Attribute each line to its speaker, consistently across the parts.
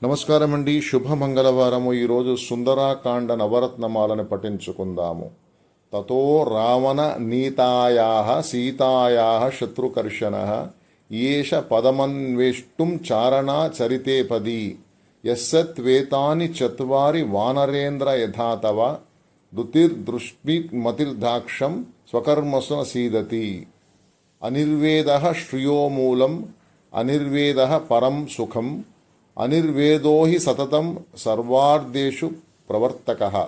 Speaker 1: నమస్కారం అండి. శుభ మంగళవారము. ఈరోజు సుందరాకాండ నవరత్నమాలను పఠించుకుందాము. తతో రావణ నీతాయాః సీతాయాః శత్రుకర్షణః ఏష పదమన్వేష్టుం చారణా చరితే పది యస్సత్వేతాని చత్వారి వానరేంద్ర యథాతవ దుతిర్దృష్టిమతిర్దాక్షం స్వకర్మసు సీదతి. అనిర్వేదః శ్రియో మూలం అనిర్వేదః పరం సుఖం అనిర్వేదో హి సతతం సర్వార్ధేషు ప్రవర్తకః.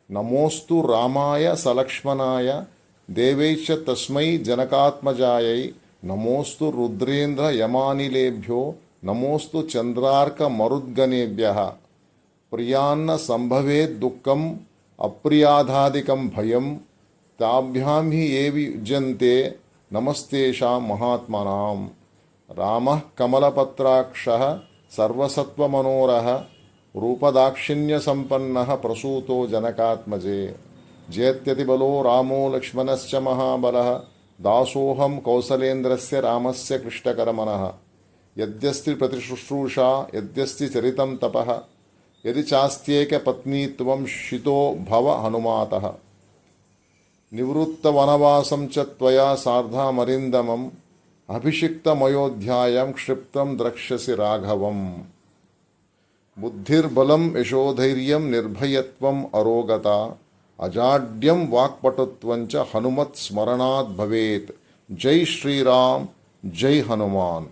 Speaker 1: నమోస్తు రామాయ సలక్ష్మణాయ దేవైశ్చ తస్మై జనకాత్మజాయై నమోస్తు రుద్రేంద్ర యమానిలేభ్యో నమోస్తు చంద్రార్క మరుద్గణేభ్యః. ప్రియాన్న సంభవేద్ దుఃఖం అప్రియాధాదికం భయం తాభ్యాం హి ఏ వియుజ్యంతే నమస్తేషాం మహాత్మనాం. రామః కమలపత్రాక్షః సర్వసత్వమనోరః రూపదాక్షిణ్యసంపన్నః ప్రసూతో జనకాత్మజే. జయత్యతిబలో రామో లక్ష్మణశ్చ మహాబలః దాసోహం కౌసలేంద్రస్య రామస్య క్లిష్టకరమనః. యద్యస్తి ప్రతిశుశ్రూషా యద్యస్తి చరితం తపః యది చాస్త్యేక పత్నీత్వం శితో భవ హనుమాతః. నివృత్తవనవాసం చ త్వయా సార్ధమరిందమం అభిషిక్తమయోధ్యాయం క్షిప్తం ద్రక్ష్యసి రాఘవం. బుద్ధిర్బలం యశోధైర్యం నిర్భయత్వం అరోగత అజాడ్యం వాక్పటుత్వం చ హనుమత్ స్మరణాత్ భవేత్. జై శ్రీరామ్, జై హనుమాన్.